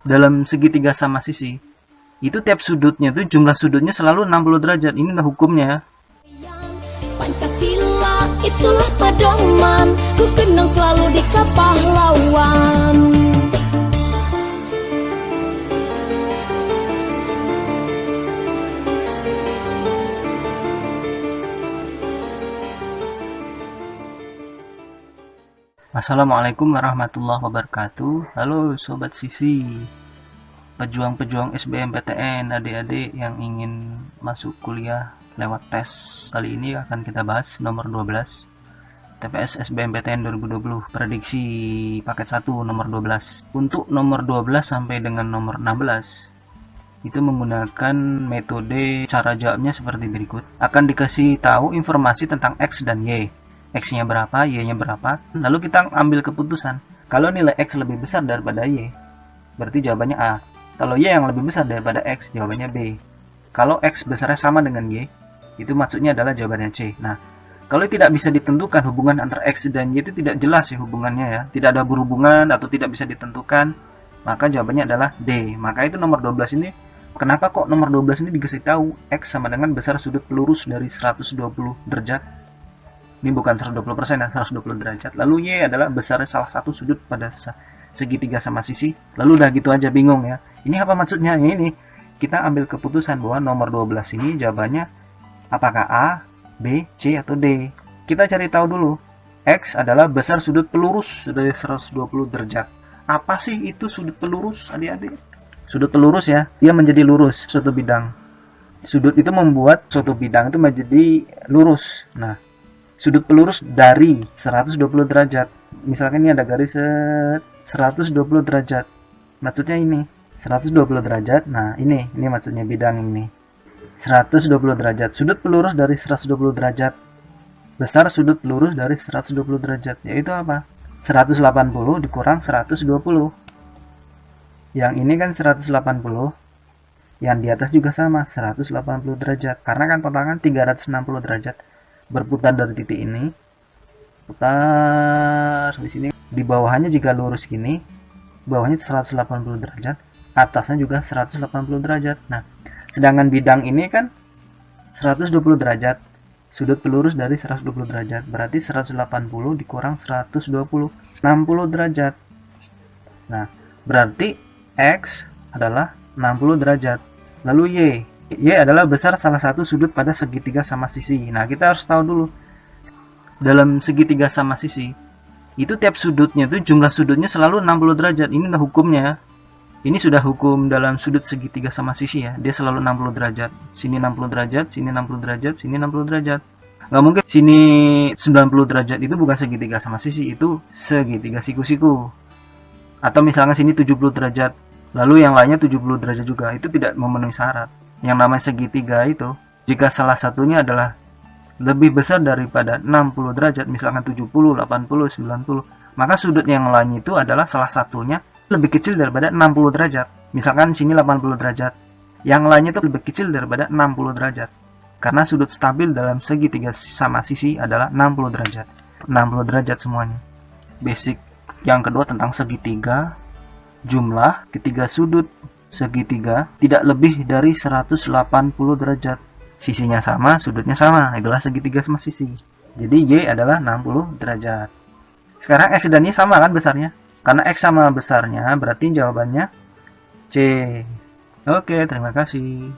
Dalam segitiga sama sisi, itu tiap sudutnya tuh jumlah sudutnya selalu 60 derajat. Ini udah hukumnya. Pancasila itulah pedoman, ku kenang selalu di kepahlawan. Assalamualaikum warahmatullahi wabarakatuh. Halo Sobat Sisi, pejuang-pejuang SBMPTN, adik-adik yang ingin masuk kuliah lewat tes. Kali ini akan kita bahas nomor 12 TPS SBMPTN 2020, prediksi paket 1 nomor 12. Untuk nomor 12 sampai dengan nomor 16 itu menggunakan metode cara jawabnya seperti berikut. Akan dikasih tahu informasi tentang X dan Y. X-nya berapa, Y-nya berapa, lalu kita ambil keputusan. Kalau nilai X lebih besar daripada Y, berarti jawabannya A. Kalau Y yang lebih besar daripada X, jawabannya B. Kalau X besarnya sama dengan Y, itu maksudnya adalah jawabannya C. Nah, kalau tidak bisa ditentukan hubungan antara X dan Y, itu tidak jelas ya hubungannya ya, tidak ada berhubungan atau tidak bisa ditentukan, maka jawabannya adalah D. Maka itu nomor 12 ini, kenapa kok nomor 12 ini dikasih tahu X sama dengan besar sudut pelurus dari 120 derajat. Ini bukan 120% ya, 120 derajat. Lalu Y adalah besarnya salah satu sudut pada segitiga sama sisi. Lalu udah gitu aja bingung ya. Ini apa maksudnya? Ini kita ambil keputusan bahwa nomor 12 ini jawabannya apakah A, B, C, atau D. Kita cari tahu dulu. X adalah besar sudut pelurus dari 120 derajat. Apa sih itu sudut pelurus, adik-adik? Sudut pelurus ya, dia menjadi lurus suatu bidang. Sudut itu membuat suatu bidang itu menjadi lurus. Nah, sudut pelurus dari 120 derajat. Misalkan ini ada garis 120 derajat. Maksudnya ini 120 derajat. Nah, ini maksudnya bidang ini. 120 derajat. Sudut pelurus dari 120 derajat. Besar sudut pelurus dari 120 derajat. Yaitu apa? 180 dikurang 120. Yang ini kan 180. Yang di atas juga sama, 180 derajat. Karena kan total kan 360 derajat. Berputar dari titik ini, putar di sini, di bawahnya jika lurus gini, bawahnya 180 derajat, atasnya juga 180 derajat. Nah, sedangkan bidang ini kan 120 derajat, sudut pelurus dari 120 derajat, berarti 180 dikurang 120, 60 derajat. Nah, berarti X adalah 60 derajat. Lalu Y adalah besar salah satu sudut pada segitiga sama sisi. Nah, kita harus tahu dulu. Dalam segitiga sama sisi, itu tiap sudutnya itu jumlah sudutnya selalu 60 derajat. Ini udah hukumnya. Ini sudah hukum dalam sudut segitiga sama sisi ya. Dia selalu 60 derajat. Sini 60 derajat, sini 60 derajat, sini 60 derajat. Nggak mungkin sini 90 derajat itu bukan segitiga sama sisi, itu segitiga siku-siku. Atau misalnya sini 70 derajat, lalu yang lainnya 70 derajat juga. Itu tidak memenuhi syarat. Yang namanya segitiga itu, jika salah satunya adalah lebih besar daripada 60 derajat, misalkan 70, 80, 90, maka sudut yang lain itu adalah salah satunya lebih kecil daripada 60 derajat. Misalkan sini 80 derajat, yang lainnya itu lebih kecil daripada 60 derajat. Karena sudut stabil dalam segitiga sama sisi adalah 60 derajat. 60 derajat semuanya. Basic yang kedua tentang segitiga, jumlah ketiga sudut segitiga tidak lebih dari 180 derajat. Sisinya sama, sudutnya sama. Itulah segitiga sama sisi. Jadi Y adalah 60 derajat. Sekarang X dan Y sama kan besarnya? Karena X sama besarnya, berarti jawabannya C. Oke, terima kasih.